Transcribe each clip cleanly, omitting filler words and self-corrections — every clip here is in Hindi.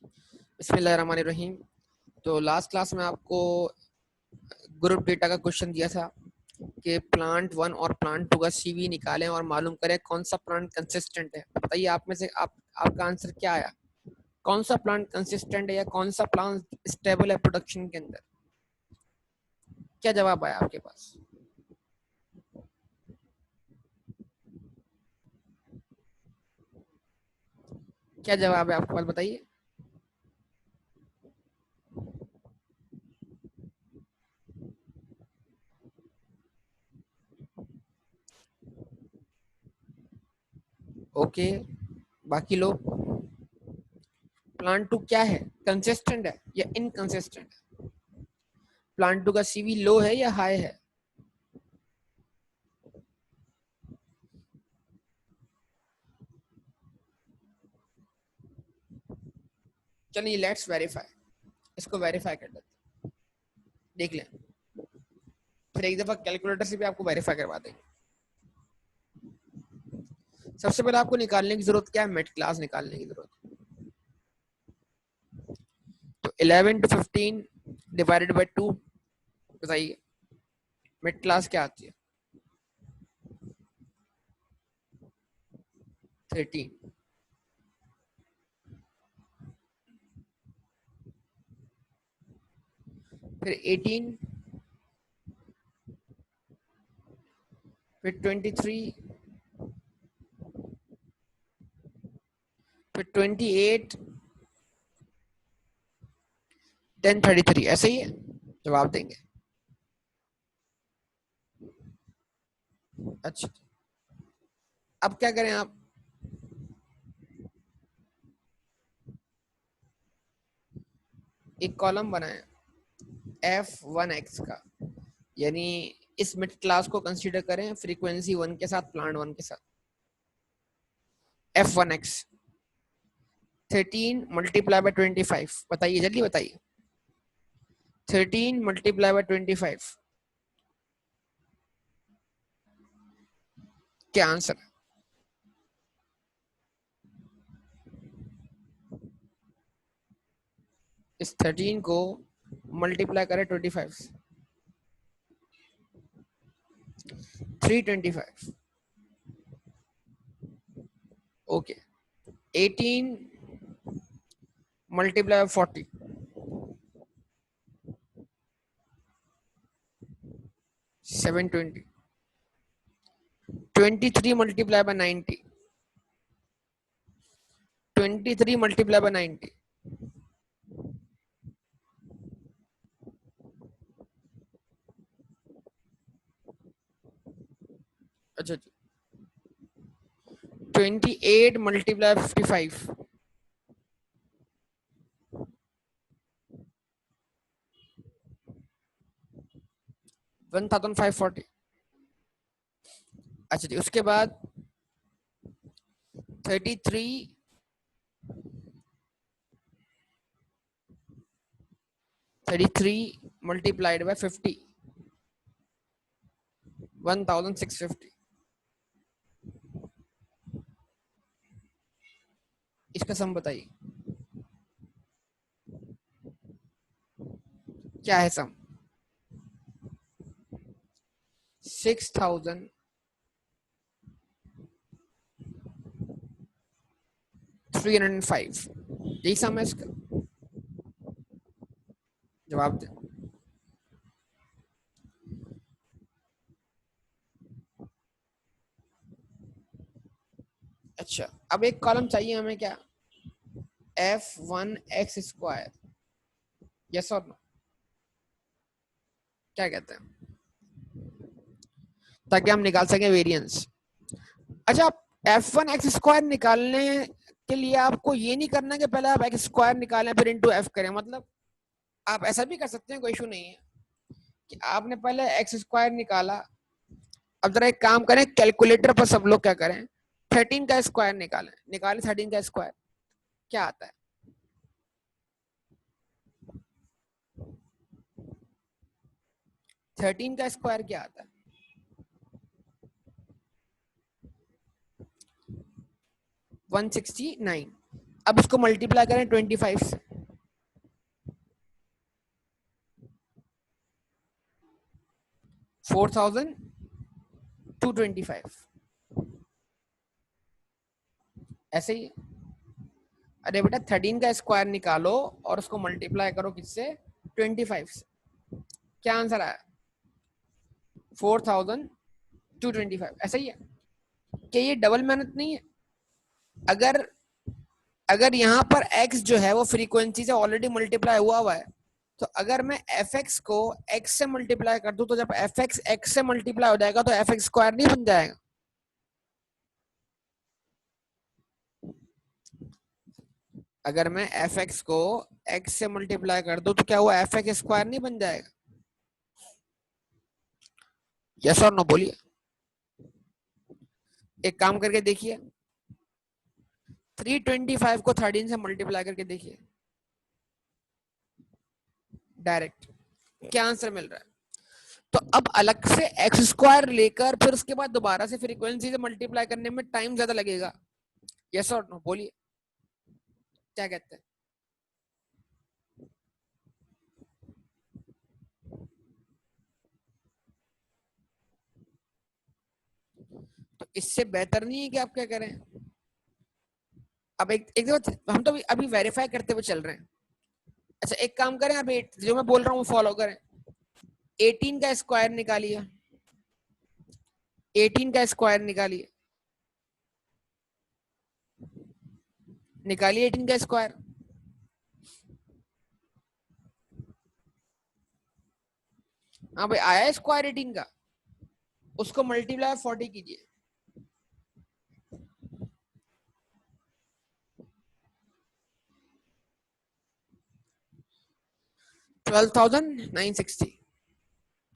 बिस्मिल्लाहिर्रहमानिर्रहीम। तो लास्ट क्लास में आपको ग्रुप डेटा का क्वेश्चन दिया था कि प्लांट 1 और प्लांट 2 का सीवी निकालें और मालूम करें कौन सा प्लांट कंसिस्टेंट है। बताइए आप में से आपका आंसर क्या आया? कौन सा प्लांट कंसिस्टेंट है या कौन सा प्लांट स्टेबल है प्रोडक्शन के अंदर? क्या जवाब आया आपके पास? क्या जवाब है आपके पास, बताइए। ओके, बाकी लोग? प्लांट 2 क्या है, कंसिस्टेंट है या इनकंसिस्टेंट है? प्लांट 2 का सीवी लो है या हाई है? चलिए लेट्स वेरीफाई, इसको वेरीफाई कर लेते, देख लें। फिर एक दफा कैलकुलेटर से भी आपको वेरीफाई करवा देंगे। सबसे पहले आपको निकालने की जरूरत क्या है? मिड क्लास निकालने की जरूरत। तो 11 to 15 डिवाइडेड बाई 2, बताइए मिड क्लास क्या आती है? 13। फिर 18, फिर 23, फिर 28, देन 33। ऐसे ही है, जवाब देंगे। अच्छा, अब क्या करें आप? एक कॉलम बनाए F1x का, यानी इस मिड क्लास को कंसीडर करें फ्रीक्वेंसी 1 के साथ, प्लांट 1 के साथ। F1x 13 मल्टीप्लाई बाय 25, बताइए जल्दी बताइए। 13 मल्टीप्लाई बाय 25, क्या आंसर? इस 13 को मल्टीप्लाई करें 25 से, 325। Okay, 18 multiply 40, 720। 23 multiply by 90, 23 multiply by 90, अच्छा जी। 28 मल्टीप्लाई 55, 1540। अच्छा जी, उसके बाद 33 मल्टीप्लाइड बाय 50, 1650। इसका सम बताइए, क्या है सम? 6305, यही सम है इसका? जवाब दें। अच्छा, अब एक कॉलम चाहिए हमें, क्या? F1x², यस और नो? क्या कहते हैं, ताकि हम निकाल सकें वेरिएंस। अच्छा, F1x² निकालने के लिए आपको ये नहीं करना कि पहले आप x² निकालें फिर इंटू f करें। मतलब आप ऐसा भी कर सकते हैं, कोई इशू नहीं है कि आपने पहले x² निकाला। अब जरा एक काम करें, कैलकुलेटर पर सब लोग क्या करें, 13 का स्क्वायर निकालें। निकालें 13 का स्क्वायर, क्या आता है? 13 का स्क्वायर क्या आता है? 169। अब इसको मल्टीप्लाई करें 25 से, 4225 ऐसे ही। अरे बेटा 13 का स्क्वायर निकालो और उसको मल्टीप्लाई करो किससे, 25 से। क्या आंसर आया, 4225। ऐसा ही है। क्या ये डबल मेहनत नहीं है? अगर अगर यहाँ पर x जो है वो फ्रीक्वेंसी से ऑलरेडी मल्टीप्लाई हुआ हुआ है, तो अगर मैं fx को x से मल्टीप्लाई कर दूं, तो जब fx x से मल्टीप्लाई हो जाएगा तो fx स्क्वायर नहीं बन जाएगा? अगर मैं fx को x से मल्टीप्लाई कर दूं तो क्या हुआ, fx स्क्वायर नहीं बन जाएगा? यस और नो बोलिए। एक काम करके देखिए, 325 को 13 से मल्टीप्लाई करके देखिए डायरेक्ट, क्या आंसर मिल रहा है? तो अब अलग से एक्स स्क्वायर लेकर फिर उसके बाद दोबारा से फ्रीक्वेंसी से मल्टीप्लाई करने में टाइम ज्यादा लगेगा। यस और नो बोलिए, क्या कहते हैं? तो इससे बेहतर नहीं है कि आप क्या करें? अब एक हम तो अभी वेरीफाई करते हुए चल रहे हैं। अच्छा एक काम करें, आप जो मैं बोल रहा हूँ फॉलो करें। 18 का स्क्वायर निकालिए, 18 का स्क्वायर निकालिए, निकालिए 18 का स्क्वायर। हाँ भाई आया स्क्वायर 18 का, उसको मल्टीप्लाई 40 कीजिए, 12,960।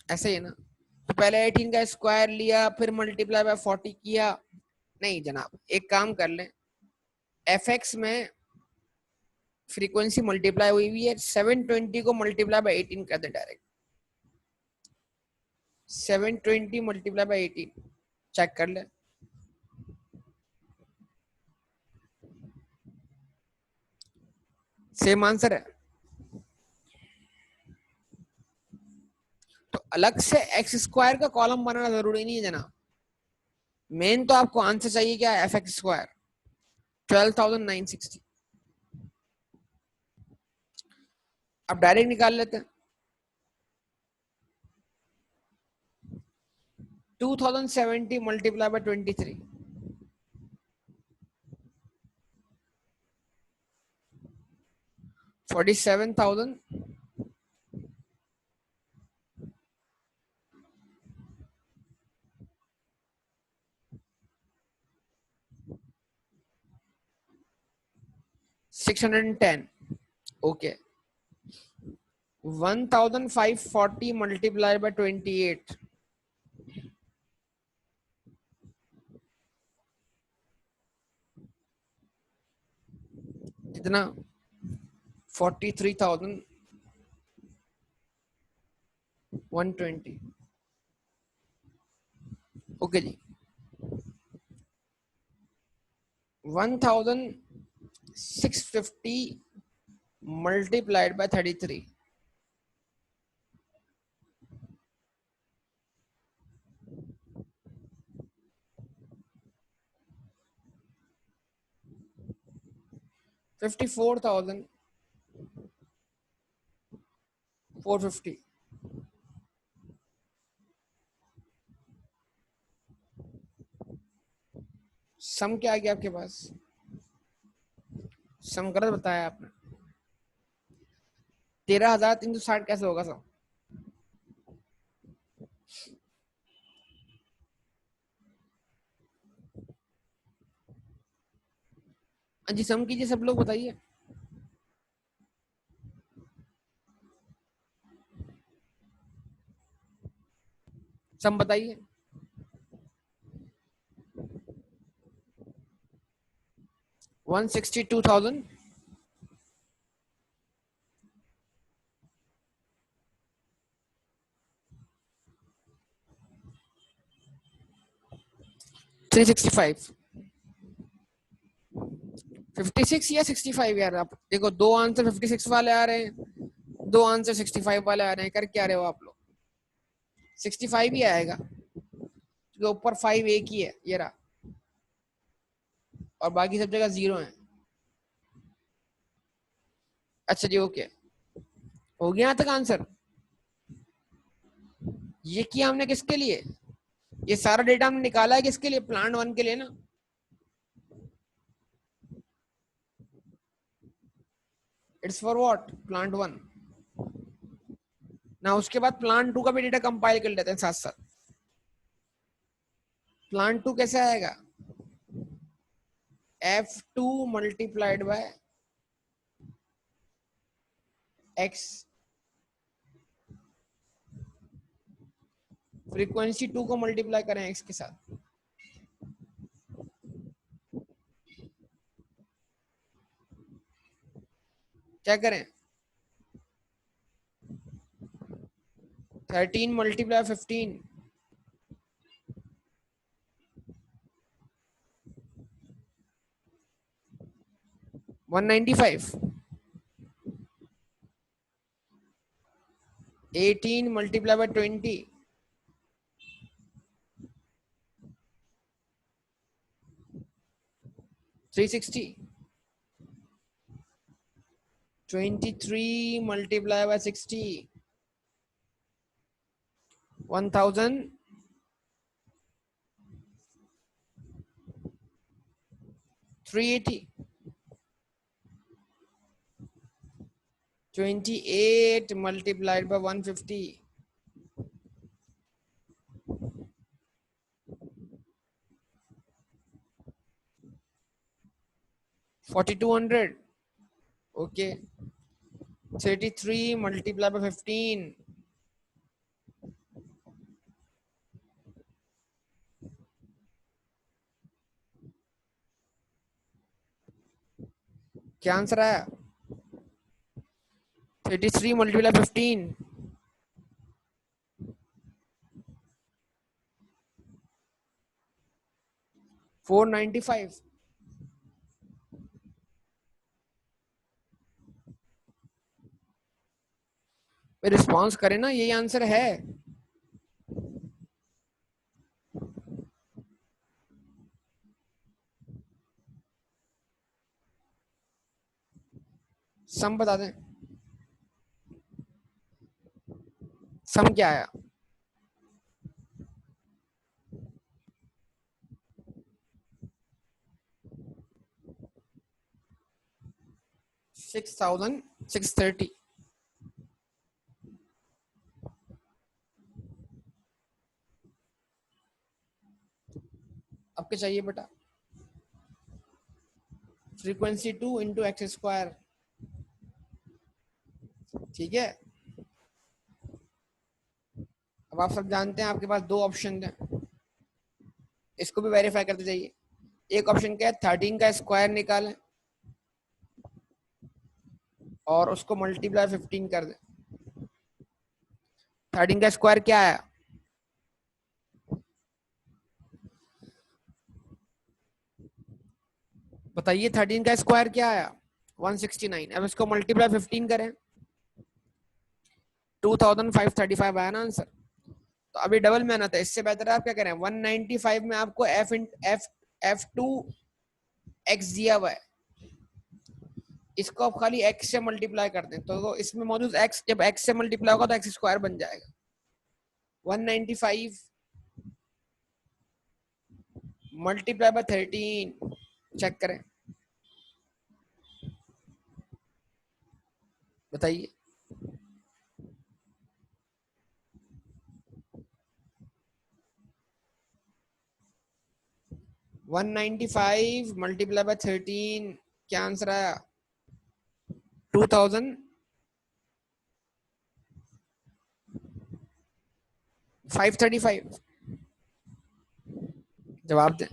ऐसे ही है ना? तो पहले 18 का स्क्वायर लिया, फिर मल्टीप्लाई बाय 40 किया। नहीं जनाब, एक काम कर लें, fx में फ्रीक्वेंसी मल्टीप्लाई हुई हुई है, 720 को मल्टीप्लाई बाय 18 कर दे डायरेक्ट। 720 मल्टीप्लाई बाय 18 चेक कर ले, सेम आंसर है। तो अलग से एक्स स्क्वायर का कॉलम बनाना जरूरी नहीं है जनाब, मेन तो आपको आंसर चाहिए क्या, एफ एक्स स्क्वायर 12,960। अब डायरेक्ट निकाल लेते हैं, 2070 multiply by 23, 47,000 610। Okay, 1,540 multiply by 28, कितना, 43,120। ओके जी, 1,650 मल्टीप्लाइड बाय 33, 54,450। सम क्या आ गया आपके पास? सम गलत बताया आपने, 13,360 कैसे होगा सम? जी सम कीजिए सब लोग, बताइए सम बताइए। 162,365। 56 या 65 यार? आप देखो, दो आंसर 56 वाले आ रहे हैं, दो आंसर 65 वाले आ रहे हैं, कर क्या रहे हो आप लोग? 65 ही आएगा क्योंकि ऊपर 5 एक ही है, ये रहा, और बाकी सब जगह 0 है। अच्छा जी, ओके, हो गया यहाँ तक आंसर। ये किया हमने किसके लिए? ये सारा डेटा हमने निकाला है किसके लिए? प्लांट वन के लिए ना। It's for what? Plant one ना। उसके बाद प्लांट टू का भी डेटा कंपाइल कर लेते हैं साथ साथ। प्लांट टू कैसे आएगा? F2 multiplied by x, frequency 2 को मल्टीप्लाई करें एक्स के साथ। क्या करें? 13 multiply 15, 195। 18 multiply by 20, 360। 23 multiply by 60, 1000, 380। 28 multiplied by 150, 4200। Okay, 33 multiply by 15, क्या आंसर आया? 33 मल्टीप्लाई 15, 495। रिस्पॉन्स करें ना, यही आंसर है। सम बता दें, सम क्या आया? 6630। अब क्या चाहिए बेटा? Frequency 2 into x square. ठीक है, अब आप सब जानते हैं आपके पास दो ऑप्शन हैं, इसको भी वेरीफाई करते जाइए। एक ऑप्शन क्या है, 13 का स्क्वायर निकालें और उसको मल्टीप्लाई 15 कर दें। 13 का स्क्वायर क्या आया? बताइए, 13 का स्क्वायर क्या आया? 169। अब इसको मल्टीप्लाई 15 करें, 2535 आया ना आंसर। तो अभी डबल मेहनत है, इससे बेहतर आप क्या करें, 195 में आपको F2 x दिया हुआ है, इसको आप खाली x से मल्टीप्लाई कर दें, तो इसमें मौजूद x जब x से मल्टीप्लाई होगा तो एक्स स्क्वायर बन जाएगा। 195 मल्टीप्लाई बाय 13, चेक करें, बताइए। 195 मल्टीप्लाई बाय 13, क्या आंसर आया? 2535। जवाब दें।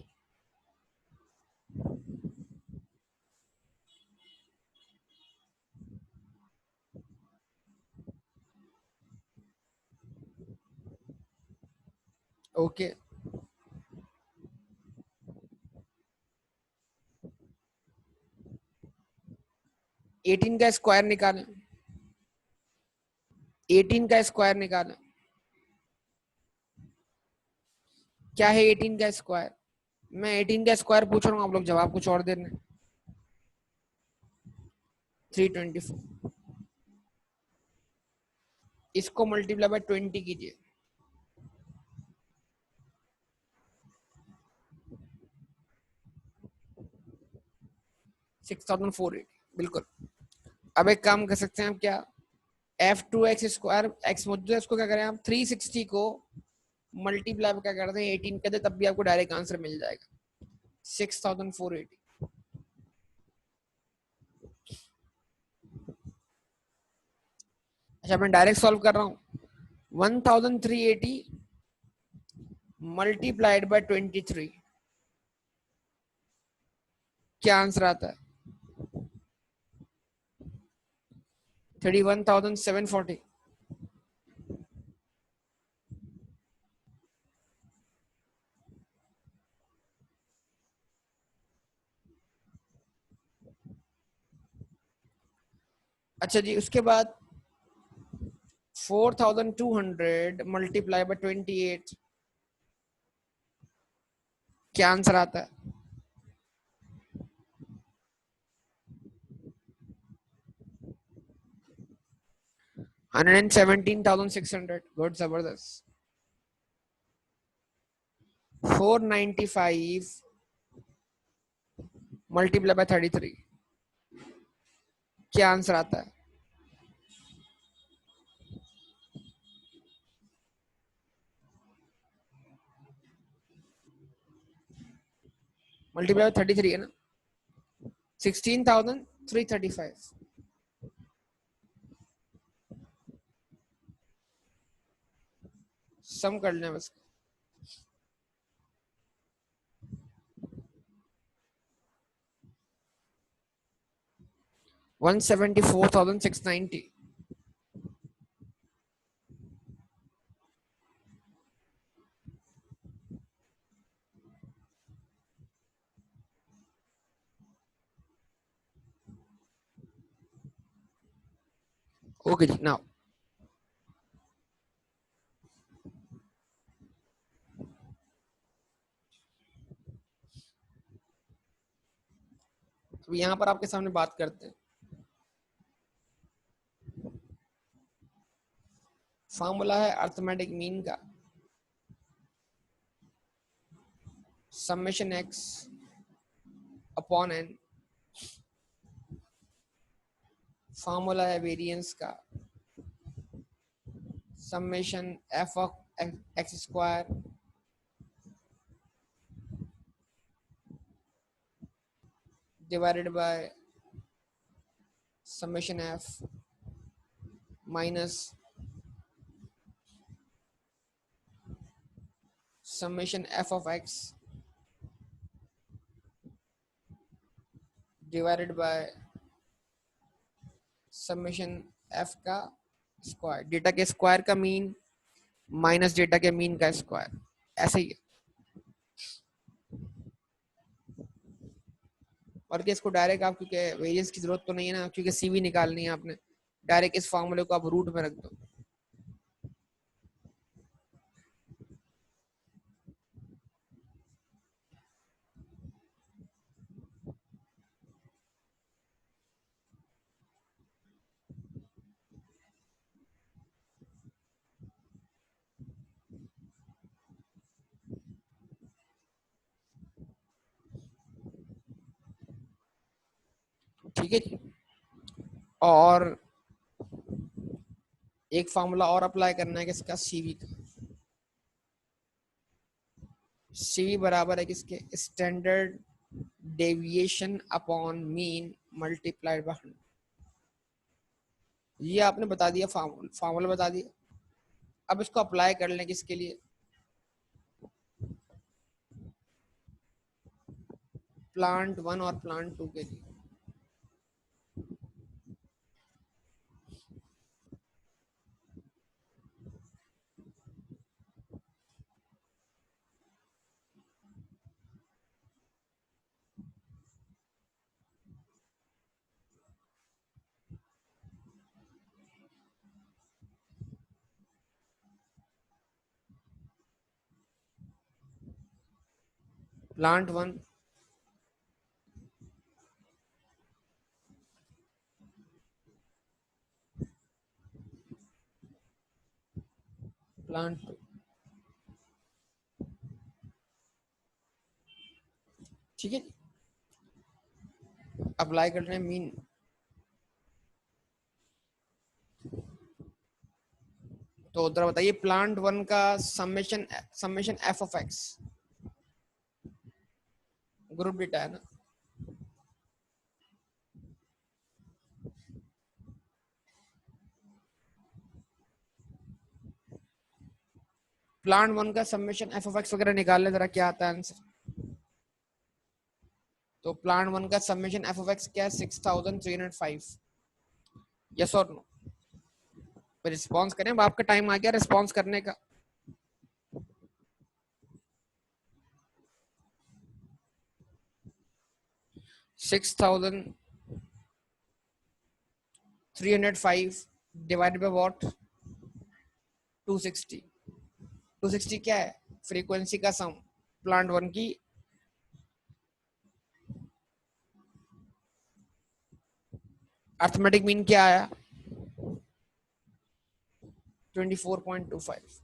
ओके, 18 का स्क्वायर निकालें, 18 का स्क्वायर निकालें। क्या है 18 का स्क्वायर? मैं 18 का स्क्वायर पूछ रहा हूँ, आप लोग जवाब कुछ और दे रहे हैं। 324। इसको मल्टीप्लाई बाय 20 कीजिए। 6480, बिल्कुल। अब एक काम कर सकते हैं आप, क्या f2x स्क्वायर x मौजूद है, उसको क्या करें आप 360 को मल्टीप्लाई क्या करते हैं 18 कर दे, तब भी आपको डायरेक्ट आंसर मिल जाएगा 6480। अच्छा मैं डायरेक्ट सॉल्व कर रहा हूँ। 1380 मल्टीप्लाइड बाय 23, क्या आंसर आता है? 31740। अच्छा जी, उसके बाद 4200 मल्टीप्लाई बाय 28, क्या आंसर आता है? 117600। गुड, जबरदस्त। 495 मल्टीप्लाई बाय 33, क्या आंसर आता है? मल्टीप्लाई बाय 33 है ना, 16335। सम कर लें बस। 174690। ओके जी, नाउ तो यहाँ पर आपके सामने बात करते हैं। फॉर्मूला है अर्थमेटिक मीन का, summation X upon N. Formula है वेरिएंस का, summation F of X square divided by summation F minus summation F of X divided by summation F का स्क्वायर, डेटा के स्क्वायर का मीन माइनस डेटा के मीन का स्क्वायर, ऐसे ही है। और कि इसको डायरेक्ट आप, क्योंकि वेरिएंस की जरूरत तो नहीं है ना, क्योंकि सीवी निकालनी है आपने, डायरेक्ट इस फॉर्मूले को आप रूट में रख दो। ठीक है जी। और एक फॉर्मूला और अप्लाई करना है किसका, सीवी का। सीवी बराबर है किसके, standard deviation upon mean multiplied by 100। ये आपने बता दिया, फॉर्मूला बता दिया। अब इसको अप्लाई कर लें किसके लिए, प्लांट 1 और प्लांट 2 के लिए। प्लांट वन, प्लांट टू, ठीक है। अप्लाई कर रहे हैं मीन। तो उधर बताइए प्लांट वन का summation summation F of x group data है ना। प्लांट वन का समेशन एफ ऑफ एक्स वगैरह निकाल ले जरा, क्या आता है आंसर। तो प्लांट वन का समेशन एफ ऑफ एक्स क्या है, 6305। यस और नो, रिस्पॉन्स करें, अब आपका टाइम आ गया रिस्पॉन्स करने का। Six thousand 305 divided by what, 260। 260 क्या है, फ्रीक्वेंसी का सम प्लांट वन की। अर्थमेटिक मीन क्या आया, 24.25।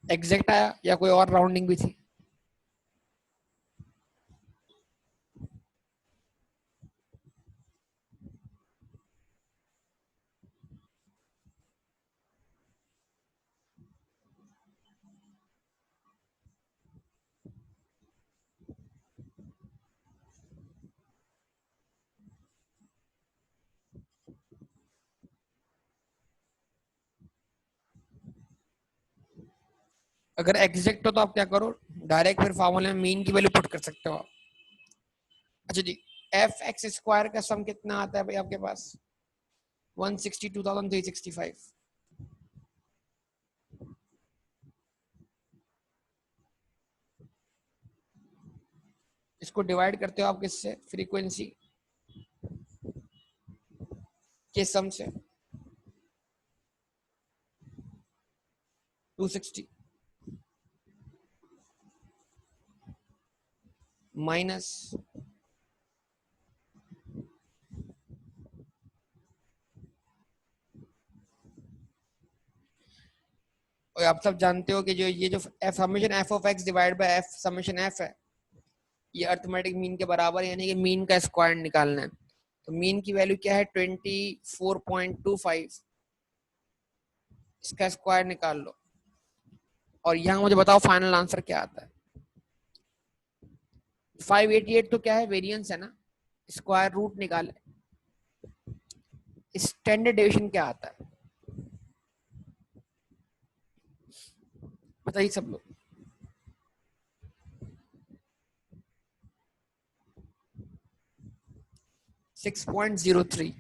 एग्जैक्ट आया या कोई और राउंडिंग भी थी। अगर एग्जैक्ट हो तो आप क्या करो, डायरेक्ट फिर फॉर्मूले में मीन की वैल्यू पुट कर सकते हो आप। अच्छा जी, एफ एक्स स्क्वायर का सम कितना आता है भाई आपके पास, 162,365। इसको डिवाइड करते हो आप किससे, फ्रीक्वेंसी के सम से, 260 माइनस, और आप सब जानते हो कि जो ये जो F summation F of x divide by F summation F है, ये अर्थमेटिक मीन के बराबर है, यानी कि मीन का स्क्वायर निकालना है। तो मीन की वैल्यू क्या है, 24.25, इसका स्क्वायर निकाल लो और यहाँ मुझे बताओ फाइनल आंसर क्या आता है। 588 तो क्या है, वेरिएंस है ना, स्क्वायर रूट निकाले। स्टैंडर्ड डेविएशन क्या आता है बताइए सब लोग। 6.03।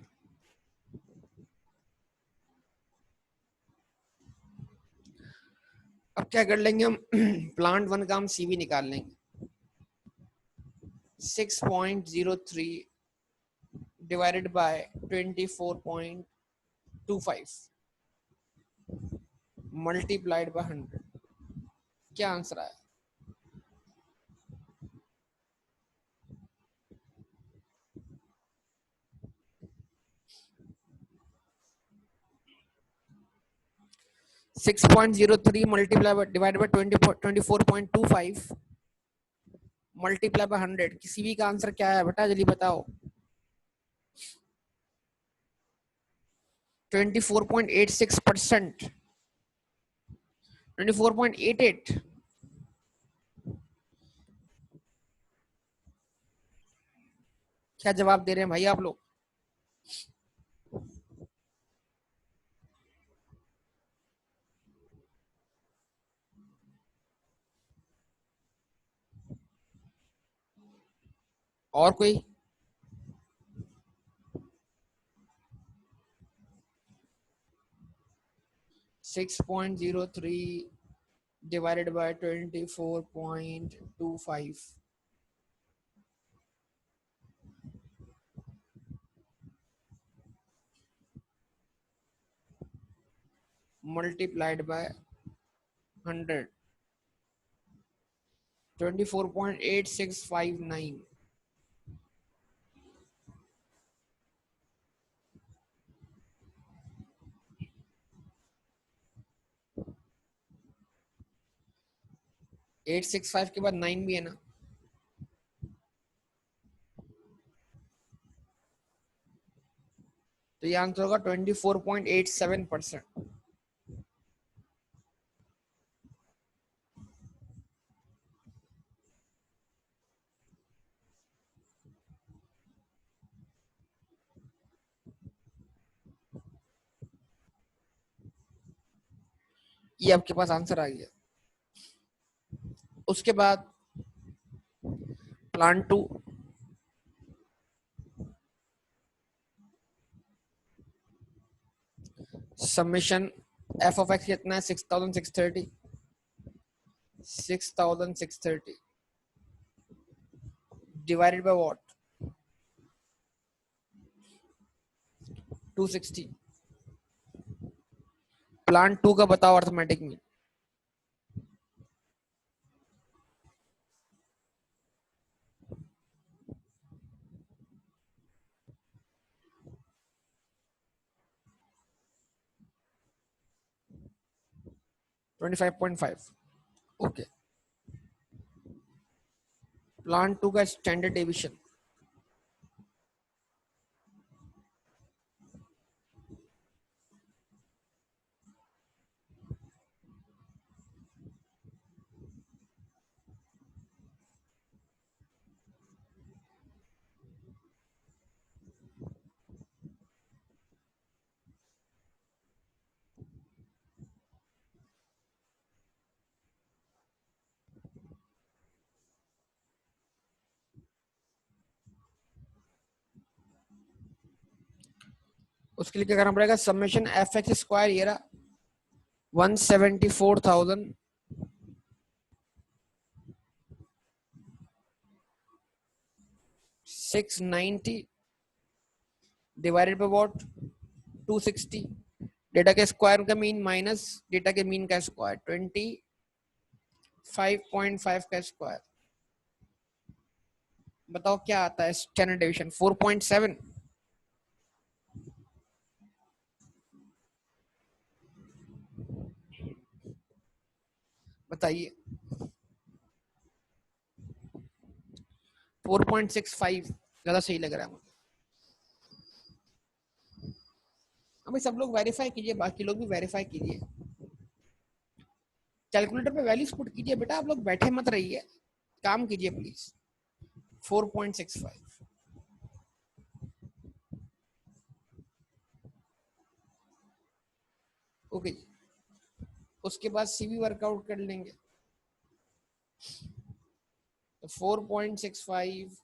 अब क्या कर लेंगे हम प्लांट वन का हम सीवी निकाल लेंगे। 6.03 डिवाइडेड बाय 24.25 मल्टीप्लाइड बाय 100, क्या आंसर आया। 6.03 multiply divide by 24.25 multiply by 100, किसी भी का आंसर क्या है बेटा जल्दी बताओ। 24.86%, 24.88। क्या जवाब दे रहे हैं भाई आप लोग। और कोई, 6.03 divided by 24.25 multiplied by 100, 24.8659। Eight six five के बाद 9 भी है ना, तो ये आंसर होगा 24.87%। ये आपके पास आंसर आ गया। उसके बाद plant two, summation F of X कितना है 6630, 6630 divided by what 260। Plant two का बताओ अर्थमेटिक में। 25.5। ओके, प्लान टू का स्टैंडर्ड डेविएशन उसके लिए क्या करना पड़ेगा, समेशन एफ एक्स स्क्वायर ये रहा 174,690 डिवाइडेड बाय व्हाट 260। डेटा के स्क्वायर का मीन माइनस डेटा के मीन का स्क्वायर 25.5 का स्क्वायर। बताओ क्या आता है स्टैंडर्ड डेविएशन 4.7। बताइए 4.65 ज्यादा सही लग रहा है मुझे। अभी सब लोग वेरीफाई कीजिए, बाकी लोग भी वेरीफाई कीजिए, कैलकुलेटर पे वैल्यूज पुट कीजिए बेटा, आप लोग बैठे मत रहिए, काम कीजिए प्लीज। 4.65। ओके जी, उसके बाद सीवी वर्कआउट कर लेंगे। तो 4.65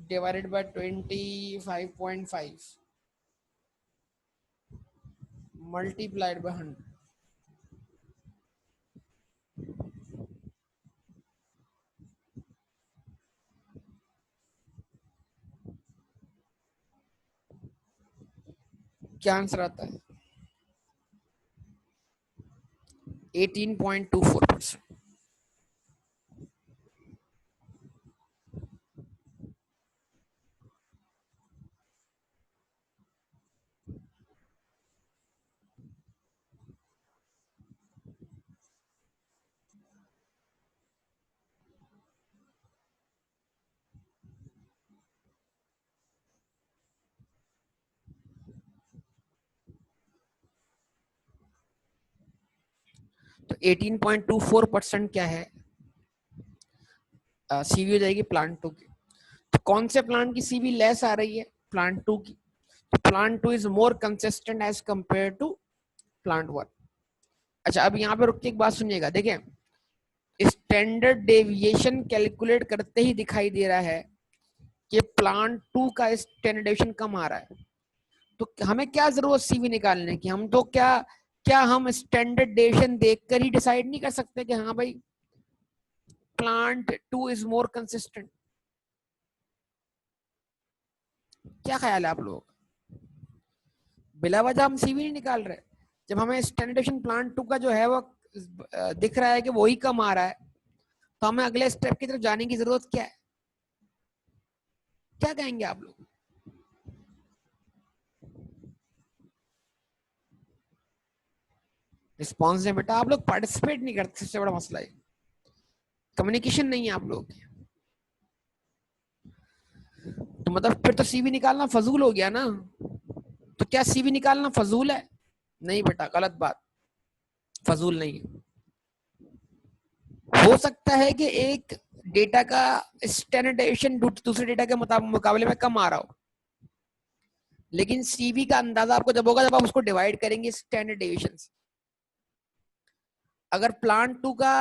डिवाइडेड बाय 25.5 मल्टीप्लाइड बाय 100। क्या आंसर आता है 18.24%। तो 18.24% क्या है, सीवी हो जाएगी प्लांट टू की। तो कौन से प्लांट की सीवी लेस आ रही है, प्लांट टू की। तो plant two is more consistent as compare to plant one. अच्छा, अब यहाँ पे रुक के एक बात सुनिएगा, देखिए स्टैंडर्ड डेविएशन कैलकुलेट करते ही दिखाई दे रहा है कि प्लांट टू का स्टैंडर्ड डेविएशन कम आ रहा है। तो हमें क्या जरूरत सीवी निकालने की, हम तो क्या क्या हम स्टैंडर्ड डेविएशन देखकर ही डिसाइड नहीं कर सकते कि हाँ भाई plant two is more consistent. क्या ख्याल है आप लोग, बिला वजह हम सीवी नहीं निकाल रहे। जब हमें स्टैंडर्ड डेविएशन प्लांट टू का जो है वो दिख रहा है कि वही कम आ रहा है, तो हमें अगले स्टेप की तरफ जाने की जरूरत क्या है? क्या कहेंगे आप लोग? रिस्पॉन्स नहीं बेटा, आप लोग पार्टिसिपेट नहीं करते, सबसे बड़ा मसला है कम्युनिकेशन नहीं है आप लोग की। तो मतलब फिर तो सीवी निकालना फजूल हो गया ना। तो क्या सीवी निकालना फजूल है? नहीं बेटा, गलत बात, फजूल नहीं है। हो सकता है कि एक डेटा का स्टैंडर्डाइजेशन दूसरे डेटा के मुकाबले में कम आ रहा हो, लेकिन सीवी का अंदाजा आपको जब होगा जब आप उसको डिवाइड करेंगे स्टैंडर्ड डेविएशन से। अगर प्लांट टू का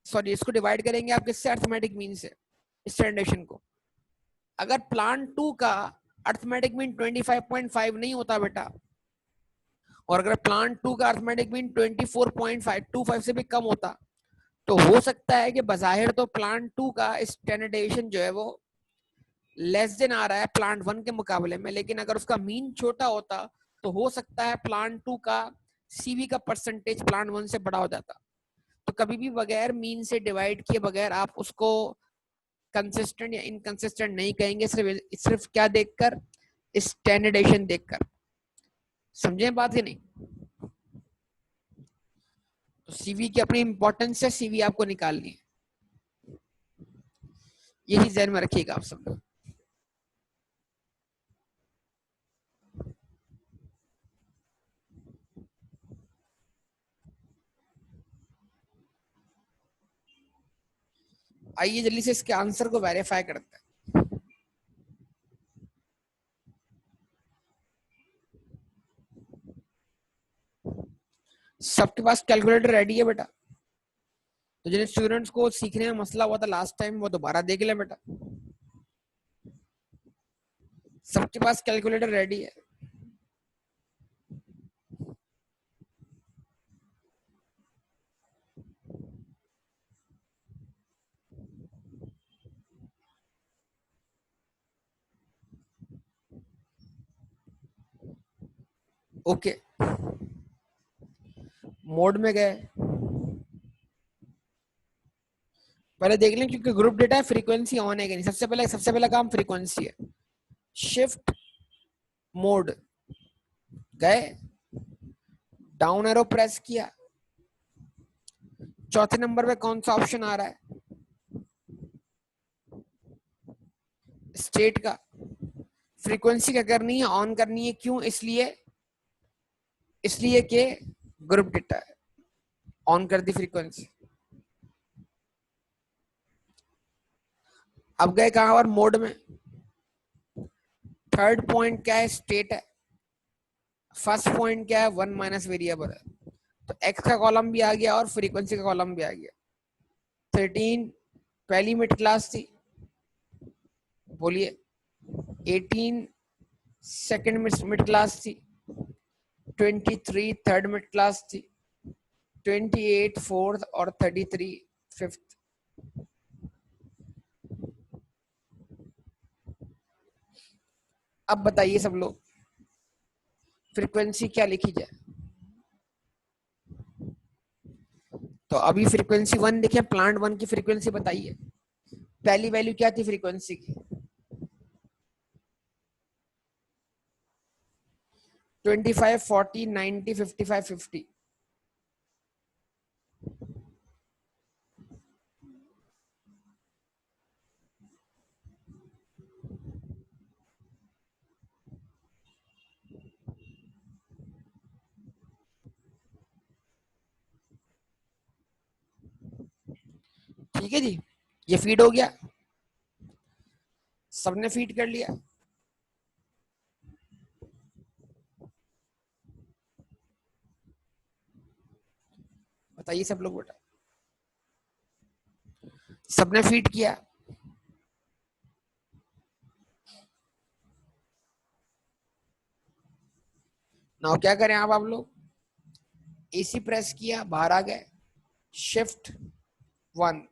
सॉरी इसको डिवाइड करेंगे आप किससे? अर्थमेटिक मीन से, स्टैंडर्ड डेविएशन को। अगर प्लांट टू का अर्थमेटिक मीन 25.5 नहीं होता बेटा, और अगर प्लांट टू का अर्थमेटिक मीन 24.525 से भी कम होता, तो हो सकता है कि बजाहिर तो प्लांट टू का स्टैंडर्ड डेविएशन जो है वो लेस देन आ रहा है प्लांट वन के मुकाबले में, लेकिन अगर उसका मीन छोटा होता तो हो सकता है प्लांट टू का सीवी का परसेंटेज प्लांट वन से बड़ा हो जाता। तो कभी भी बगैर मीन से डिवाइड किए बगैर आप उसको कंसिस्टेंट या इनकंसिस्टेंट नहीं कहेंगे, सिर्फ सिर्फ क्या देखकर? स्टैंडर्डाइजेशन देखकर। समझे बात ही नहीं? तो सीवी की अपनी इंपॉर्टेंस है, सीवी आपको निकालनी है, यही ध्यान में रखिएगा आप सब लोग। आइए जल्दी से इसके आंसर को वेरीफाई करते हैं। सबके पास कैलकुलेटर रेडी है बेटा? तो जिन स्टूडेंट्स को सीखने में मसला हुआ था लास्ट टाइम वो दोबारा देख ले बेटा। सबके पास कैलकुलेटर रेडी है? ओके, मोड में गए, पहले देख लें क्योंकि ग्रुप डेटा है फ्रीक्वेंसी ऑन है कि नहीं। सबसे पहला काम फ्रीक्वेंसी है। शिफ्ट मोड गए, डाउन एरो प्रेस किया, चौथे नंबर पे कौन सा ऑप्शन आ रहा है? स्टेट का। फ्रीक्वेंसी क्या करनी है? ऑन करनी है। क्यों? इसलिए कि ग्रुप डेटा है। ऑन कर दी फ्रीक्वेंसी। अब गए कहां पर? मोड में। थर्ड पॉइंट क्या है? स्टेट है। फर्स्ट पॉइंट क्या है? वन माइनस वेरिएबल है। तो एक्स का कॉलम भी आ गया और फ्रीक्वेंसी का कॉलम भी आ गया। 13 पहली मिड क्लास थी, बोलिए। 18 सेकंड मिड क्लास थी। 23 थर्ड मिड क्लास थी। 28 फोर्थ और 33 फिफ्थ। अब बताइए सब लोग फ्रीक्वेंसी क्या लिखी जाए? तो अभी फ्रीक्वेंसी वन लिखे, प्लांट वन की फ्रीक्वेंसी बताइए। पहली वैल्यू क्या थी फ्रीक्वेंसी की? 25 40 90 55 50। ठीक है जी, ये फीड हो गया, सबने फीड कर लिया। बताइए सब लोग बेटा, सबने फीड किया? नाउ क्या करें आप लोग? एसी प्रेस किया, बाहर आ गए, शिफ्ट वन।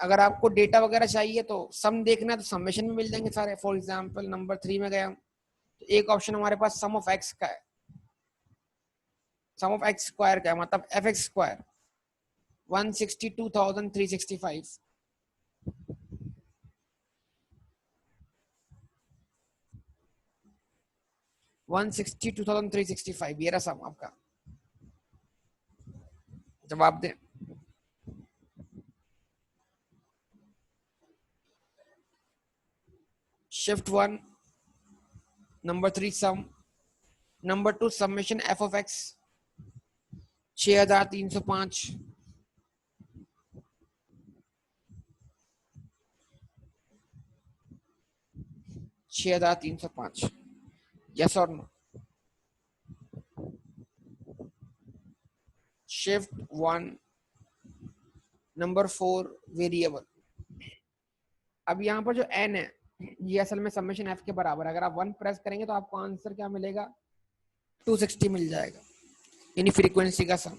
अगर आपको डेटा वगैरह चाहिए तो सम देखना है तो समेशन में मिल जाएंगे सारे। फॉर एग्जांपल नंबर 3 में गए हम, तो एक ऑप्शन हमारे पास सम ऑफ एक्स का है। सम ऑफ एक्स स्क्वायर क्या है, मतलब एफ एक्स स्क्वायर 162,365 162,365 ये रहा सम आपका। जवाब दें। Shift 1 number 3 sum number 2 summation F of X 6,305 6,305 yes और नो। Shift 1 number 4 variable. अब यहाँ पर जो n है ये असल में समेशन f के बराबर है। अगर आप 1 प्रेस करेंगे तो आपको आंसर क्या मिलेगा, 260 मिल जाएगा, यानी फ्रीक्वेंसी का sum.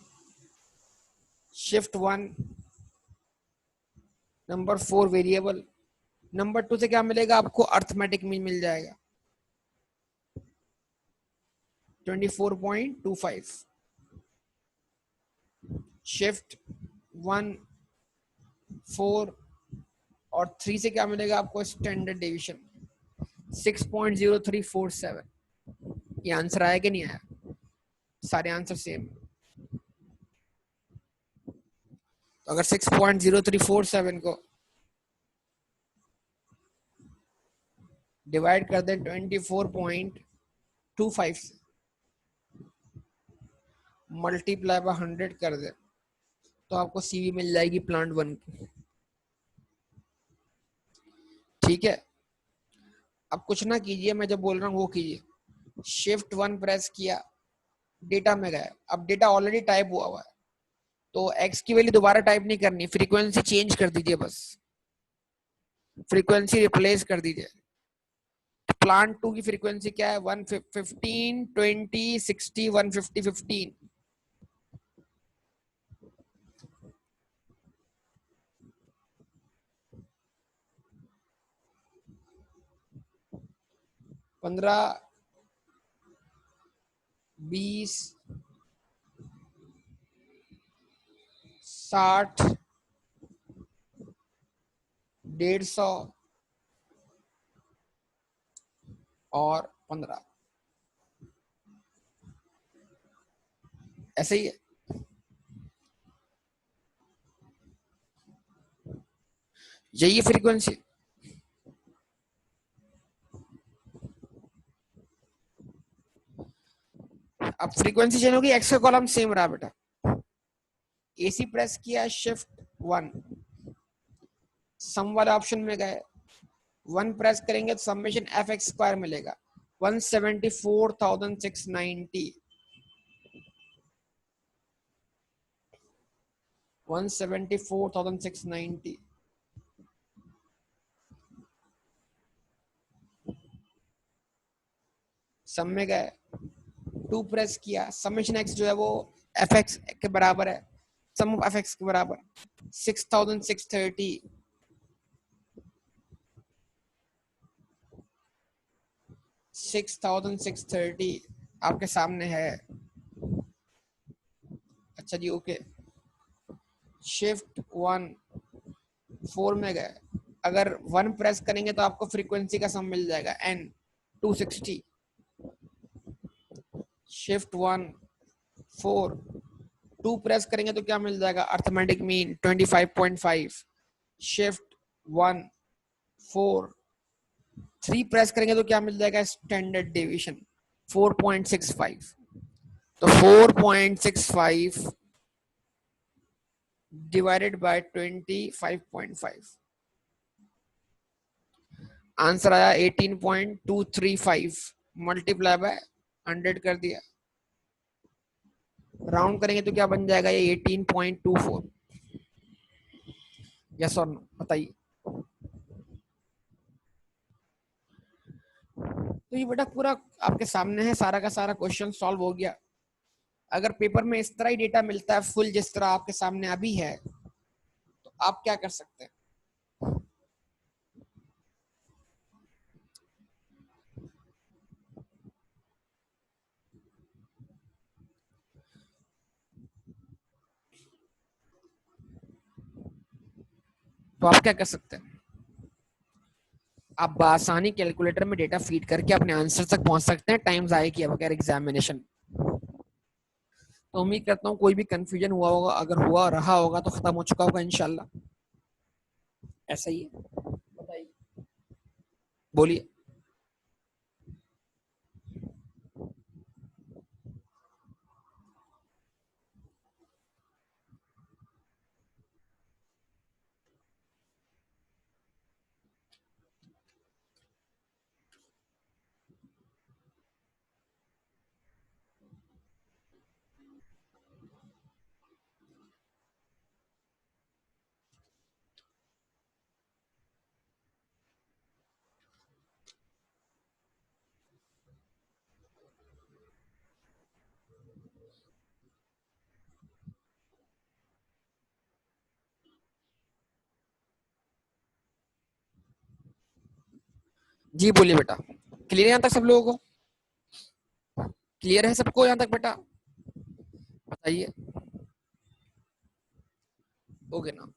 Shift 1 number 4 variable. Number 2 से क्या मिलेगा आपको, अर्थमेटिक मीन मिल जाएगा 24.25। शिफ्ट 1 4 और 3 से क्या मिलेगा आपको, स्टैंडर्ड डेविएशन 6.0347। ये आंसर आया कि नहीं आया, सारे आंसर सेम। तो अगर 6.0347 को डिवाइड कर दें 24.25 से, मल्टीप्लाई बाय 100 कर दें तो आपको सीवी मिल जाएगी प्लांट 1 की। ठीक है, अब कुछ ना कीजिए, मैं जब बोल रहा हूँ वो कीजिए। शिफ्ट 1 प्रेस किया, डेटा में गए। अब डेटा ऑलरेडी टाइप हुआ है तो एक्स की वैल्यू दोबारा टाइप नहीं करनी, फ्रीक्वेंसी चेंज कर दीजिए, बस फ्रीक्वेंसी रिप्लेस कर दीजिए। प्लांट 2 की फ्रीक्वेंसी क्या है, 115 20 60 150 15। पंद्रह 20 60 150 और 15, ऐसे ही है। यही फ्रीक्वेंसी। अब फ्रीक्वेंसी चेंज होगी, एक्स का कॉलम सेम रहा बेटा। एसी प्रेस किया, शिफ्ट 1 सम वाले ऑप्शन में गए, 1 प्रेस करेंगे तो समेशन एफ एक्स स्क्वायर मिलेगा 174,690 174,690। सम में गए, 2 प्रेस किया, समेशन एक्स जो है वो एफ एक्स के बराबर है, सम ऑफ एफ एक्स के बराबर 6,630 6,630 आपके सामने है। अच्छा जी, ओके। शिफ्ट 1 4 में गए, अगर 1 प्रेस करेंगे तो आपको फ्रीक्वेंसी का सम मिल जाएगा n 260। शिफ्ट 1 4 2 प्रेस करेंगे तो क्या मिल जाएगा, अर्थमेटिक मीन 25.5। शिफ्ट 1 4 3 प्रेस करेंगे तो क्या मिल जाएगा, स्टैंडर्ड डेविएशन 4.65। तो 4.65 डिवाइडेड बाय 25.5, आंसर आया 18.235। मल्टीप्लाई बाय 100 कर दिया, राउंड करेंगे तो क्या बन जाएगा, ये 18.24। यस और नो बताइए। तो ये बेटा पूरा आपके सामने है, सारा का सारा क्वेश्चन सॉल्व हो गया। अगर पेपर में इस तरह ही डेटा मिलता है फुल जिस तरह आपके सामने अभी है, तो आप क्या कर सकते हैं, तो आप क्या कर सकते हैं, आप बआसानी कैलकुलेटर में डेटा फीड करके अपने आंसर तक पहुंच सकते हैं टाइम जाए किए बगैर एग्जामिनेशन। तो उम्मीद करता हूँ कोई भी कंफ्यूजन हुआ होगा, अगर हुआ रहा होगा तो खत्म हो चुका होगा इंशाल्लाह। ऐसा ही है, बताइए, बोलिए। जी बोलिए बेटा, क्लियर है यहाँ तक सब लोगों को? क्लियर है सबको यहाँ तक बेटा? बताइए। ओके ना।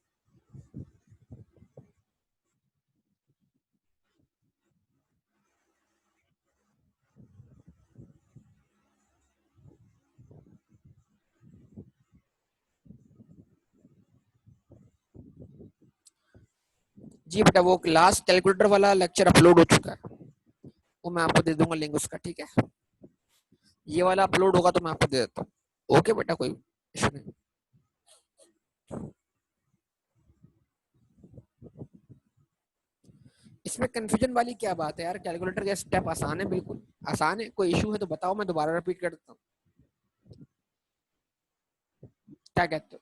जी बेटा, वो लास्ट कैलकुलेटर वाला लेक्चर अपलोड हो चुका है, वो मैं आपको दे दूंगा लिंक उसका, ठीक है? ये वाला अपलोड होगा तो मैं आपको दे देता हूँ। ओके बेटा, कोई इशू नहीं। इसमें कंफ्यूजन वाली क्या बात है यार, कैलकुलेटर का स्टेप आसान है, बिल्कुल आसान है। कोई इशू है तो बताओ, मैं दोबारा रिपीट कर देता हूँ। क्या कहते हो?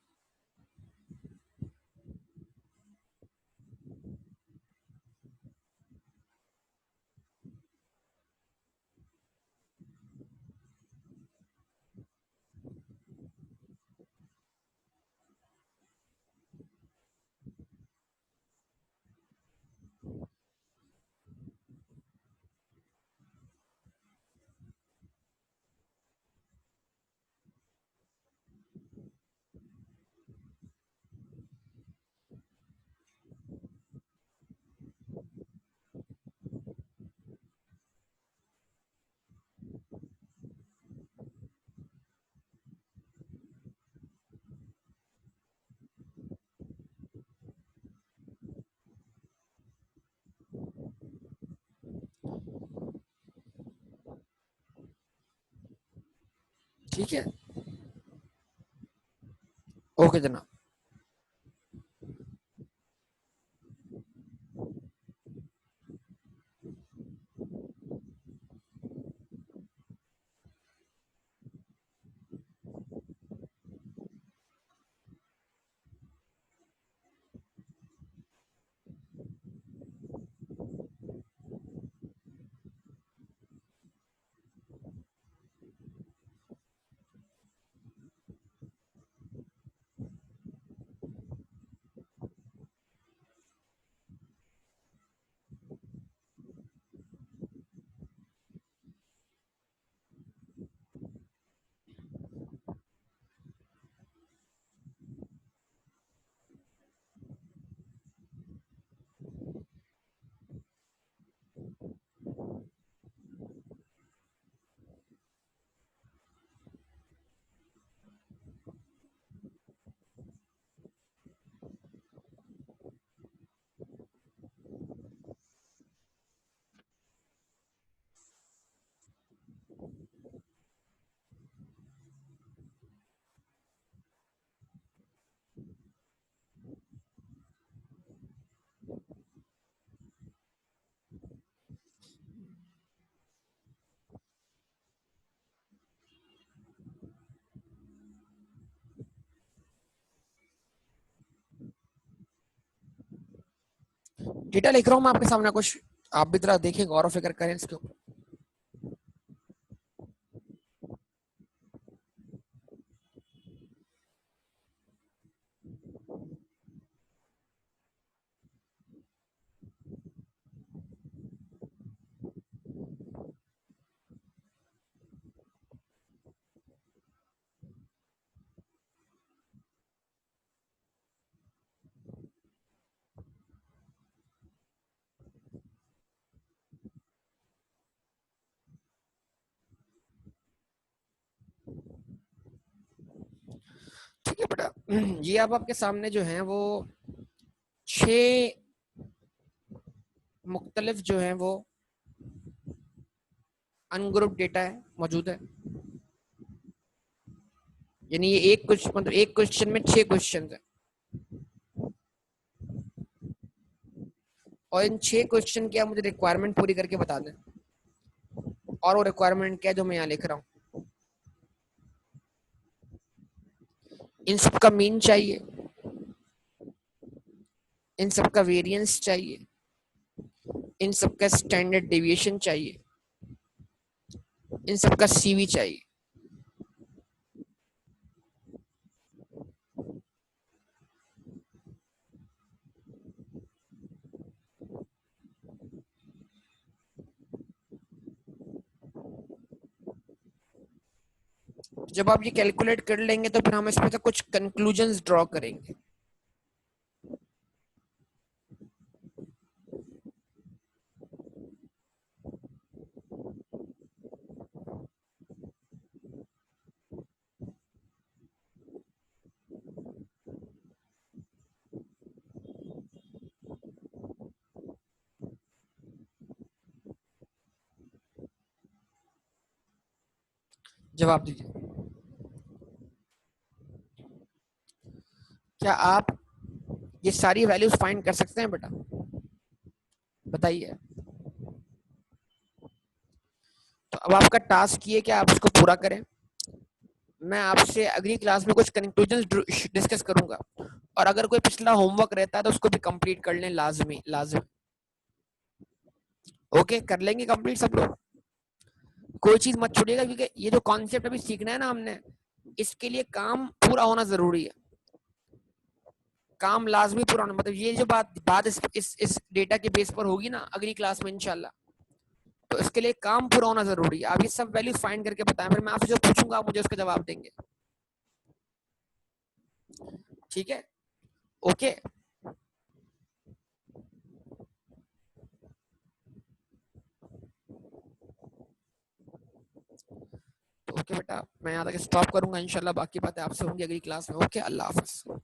ठीक है, ओके जनाब। डेटा लिख रहा हूँ मैं आपके सामने कुछ, आप भी जरा देखिए, गौर फिक्र करें इसके ऊपर। ठीक है बेटा, ये अब आपके सामने जो है वो 6 मुख्तलिफ जो है वो अनग्रुप डेटा है मौजूद है। यानी ये एक कुछ मतलब एक क्वेश्चन में 6 क्वेश्चन है, और इन 6 क्वेश्चन की आप मुझे रिक्वायरमेंट पूरी करके बता दें। और वो रिक्वायरमेंट क्या है जो मैं यहाँ लिख रहा हूँ। इन सब का मीन चाहिए, इन सब का वेरिएंस चाहिए, इन सब का स्टैंडर्ड डेविएशन चाहिए, इन सब का सीवी चाहिए। जब आप ये कैलकुलेट कर लेंगे तो फिर हम इसमें से कुछ कंक्लूजन्स ड्रॉ करेंगे। जवाब दीजिए, क्या आप ये सारी वैल्यूज फाइंड कर सकते हैं बेटा? बताइए। तो अब आपका टास्क ये कि आप इसको पूरा करें। मैं आपसे अगली क्लास में कुछ कंक्लूजन डिस्कस करूंगा, और अगर कोई पिछला होमवर्क रहता है तो उसको भी कंप्लीट कर लें, लाजमी लाजमी। ओके, कर लेंगे कंप्लीट सब लोग। कोई चीज मत छोड़िएगा, क्योंकि ये जो कॉन्सेप्ट अभी सीखना है ना हमने, इसके लिए काम पूरा होना जरूरी है। काम लाजमी पूरा होना, मतलब ये जो बात इस डेटा के बेस पर होगी ना अगली क्लास में इंशाल्लाह, तो इसके लिए काम पूरा होना जरूरी है। आप ये सब वैल्यूज फाइंड करके बताएं, फिर मैं आपसे जो पूछूंगा आप मुझे उसका जवाब देंगे। ठीक है, ओके। तो ओके बेटा, मैं यहाँ तक स्टॉप करूंगा, इंशाल्लाह बाकी बातें आपसे होंगी अगली क्लास में। ओके, अल्लाह हाफिज।